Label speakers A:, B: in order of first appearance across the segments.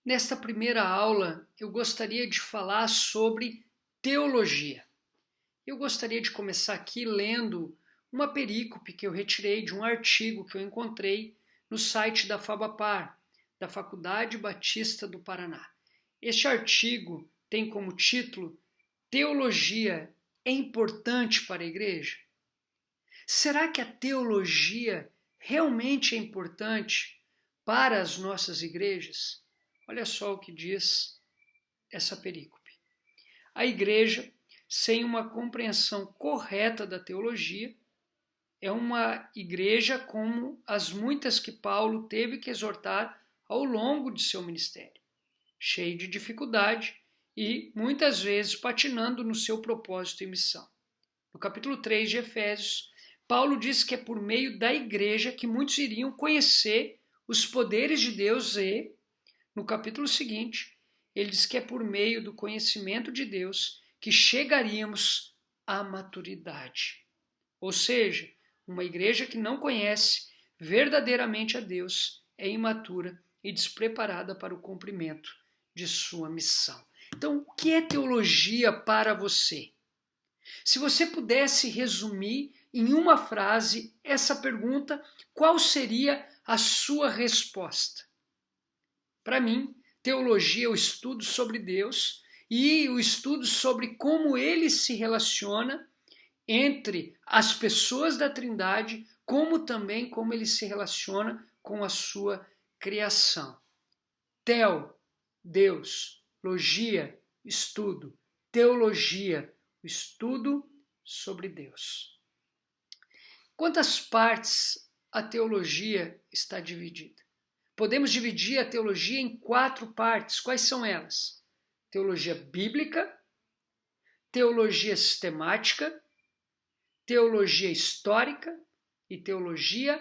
A: Nesta primeira aula, eu gostaria de falar sobre teologia. Eu gostaria de começar aqui lendo uma perícope que eu retirei de um artigo que eu encontrei no site da Fabapar, da Faculdade Batista do Paraná. Este artigo tem como título Teologia é importante para a Igreja? Será que a teologia realmente é importante para as nossas igrejas? Olha só o que diz essa perícope. A igreja, sem uma compreensão correta da teologia, é uma igreja como as muitas que Paulo teve que exortar ao longo de seu ministério, cheio de dificuldade e muitas vezes patinando no seu propósito e missão. No capítulo 3 de Efésios, Paulo diz que é por meio da igreja que muitos iriam conhecer os poderes de Deus e, no capítulo seguinte, ele diz que é por meio do conhecimento de Deus que chegaríamos à maturidade. Ou seja, uma igreja que não conhece verdadeiramente a Deus é imatura e despreparada para o cumprimento de sua missão. Então, o que é teologia para você? Se você pudesse resumir em uma frase essa pergunta, qual seria a sua resposta? Para mim, teologia é o estudo sobre Deus e o estudo sobre como ele se relaciona entre as pessoas da Trindade, como também como ele se relaciona com a sua criação. Theo, Deus, logia, estudo, teologia, o estudo sobre Deus. Quantas partes a teologia está dividida? Podemos dividir a teologia em 4 partes. Quais são elas? Teologia bíblica, teologia sistemática, teologia histórica e teologia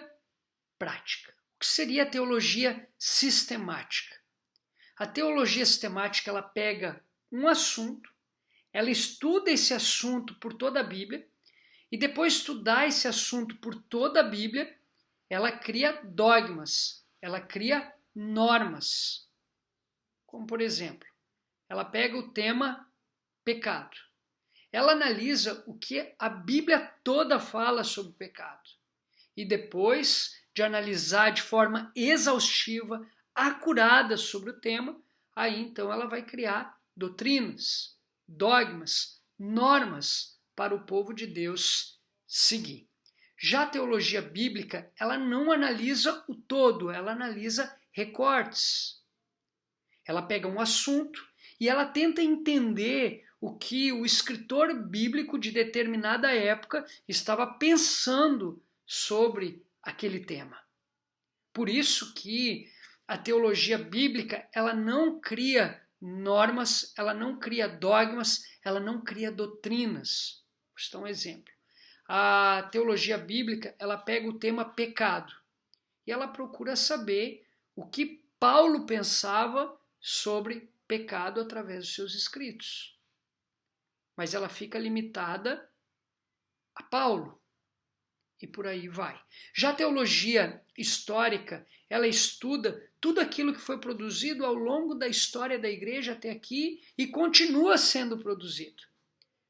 A: prática. O que seria a teologia sistemática? A teologia sistemática ela pega um assunto, ela estuda esse assunto por toda a Bíblia e depois de estudar esse assunto por toda a Bíblia, ela cria dogmas, ela cria normas. Como, por exemplo, ela pega o tema pecado. Ela analisa o que a Bíblia toda fala sobre o pecado. E depois de analisar de forma exaustiva, acurada sobre o tema, aí então ela vai criar doutrinas, dogmas, normas para o povo de Deus seguir. Já a teologia bíblica, ela não analisa o todo, ela analisa recortes. Ela pega um assunto e ela tenta entender o que o escritor bíblico de determinada época estava pensando sobre aquele tema. Por isso que a teologia bíblica, ela não cria normas, ela não cria dogmas, ela não cria doutrinas. Vou citar um exemplo. A teologia bíblica, ela pega o tema pecado e ela procura saber o que Paulo pensava sobre pecado através dos seus escritos. Mas ela fica limitada a Paulo e por aí vai. Já a teologia histórica, ela estuda tudo aquilo que foi produzido ao longo da história da igreja até aqui e continua sendo produzido.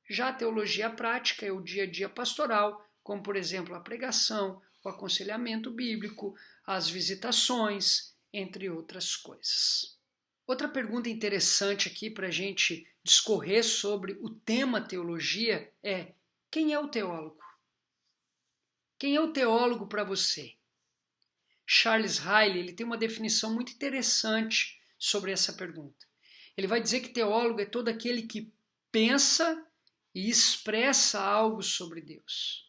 A: Já a teologia prática é o dia a dia pastoral, como por exemplo a pregação, o aconselhamento bíblico, as visitações, entre outras coisas. Outra pergunta interessante aqui para a gente discorrer sobre o tema teologia é: quem é o teólogo? Quem é o teólogo para você? Charles Riley ele tem uma definição muito interessante sobre essa pergunta. Ele vai dizer que teólogo é todo aquele que pensa e expressa algo sobre Deus.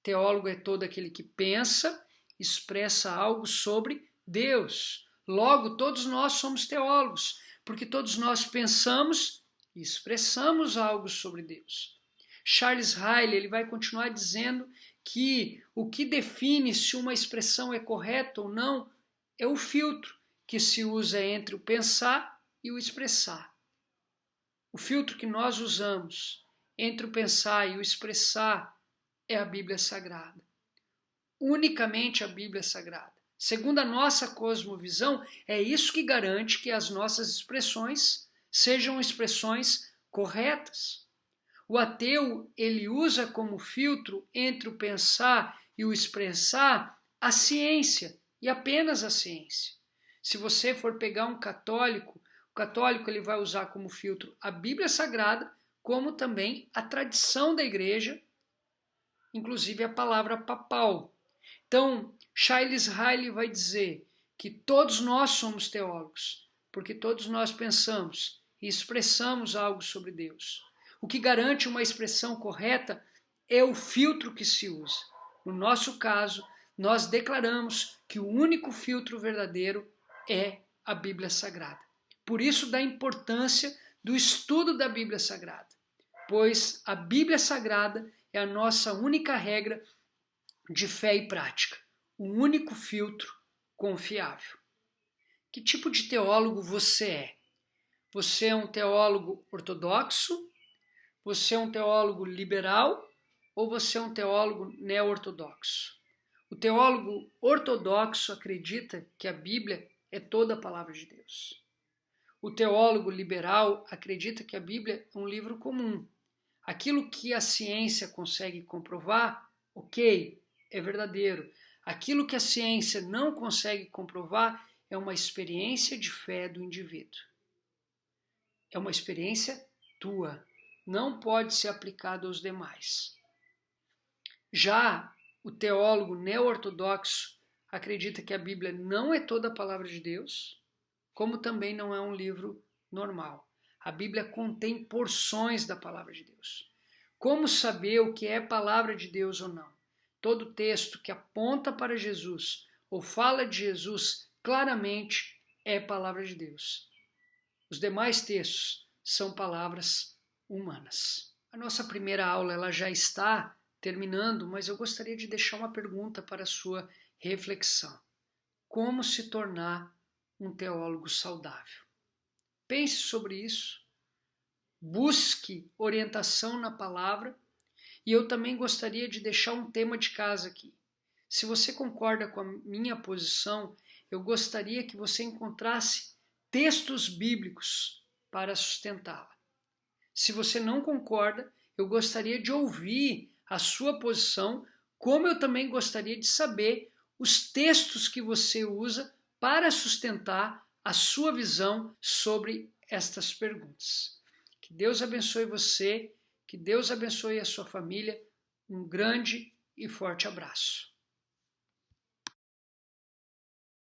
A: Teólogo é todo aquele que pensa e expressa algo sobre Deus. Logo, todos nós somos teólogos, porque todos nós pensamos e expressamos algo sobre Deus. Charles Riley ele vai continuar dizendo que o que define se uma expressão é correta ou não é o filtro que se usa entre o pensar e o expressar. O filtro que nós usamos entre o pensar e o expressar é a Bíblia Sagrada. Unicamente a Bíblia Sagrada. Segundo a nossa cosmovisão, é isso que garante que as nossas expressões sejam expressões corretas. O ateu, ele usa como filtro entre o pensar e o expressar a ciência, e apenas a ciência. Se você for pegar um católico, o católico ele vai usar como filtro a Bíblia Sagrada, como também a tradição da igreja, inclusive a palavra papal. Então, Charles Riley vai dizer que todos nós somos teólogos, porque todos nós pensamos e expressamos algo sobre Deus. O que garante uma expressão correta é o filtro que se usa. No nosso caso, nós declaramos que o único filtro verdadeiro é a Bíblia Sagrada. Por isso, da importância do estudo da Bíblia Sagrada, pois a Bíblia Sagrada é a nossa única regra de fé e prática, o único filtro confiável. Que tipo de teólogo você é? Você é um teólogo ortodoxo? Você é um teólogo liberal? Ou você é um teólogo neo-ortodoxo? O teólogo ortodoxo acredita que a Bíblia é toda a palavra de Deus. O teólogo liberal acredita que a Bíblia é um livro comum. Aquilo que a ciência consegue comprovar, ok, é verdadeiro. Aquilo que a ciência não consegue comprovar é uma experiência de fé do indivíduo. É uma experiência tua. Não pode ser aplicado aos demais. Já o teólogo neo-ortodoxo acredita que a Bíblia não é toda a palavra de Deus, como também não é um livro normal. A Bíblia contém porções da palavra de Deus. Como saber o que é palavra de Deus ou não? Todo texto que aponta para Jesus ou fala de Jesus claramente é palavra de Deus. Os demais textos são palavras humanas. A nossa primeira aula ela já está terminando, mas eu gostaria de deixar uma pergunta para a sua reflexão. Como se tornar um teólogo saudável? Pense sobre isso. Busque orientação na palavra. E eu também gostaria de deixar um tema de casa aqui. Se você concorda com a minha posição, eu gostaria que você encontrasse textos bíblicos para sustentá-la. Se você não concorda, eu gostaria de ouvir a sua posição, como eu também gostaria de saber os textos que você usa para sustentar a sua visão sobre estas perguntas. Que Deus abençoe você, que Deus abençoe a sua família. Um grande e forte abraço.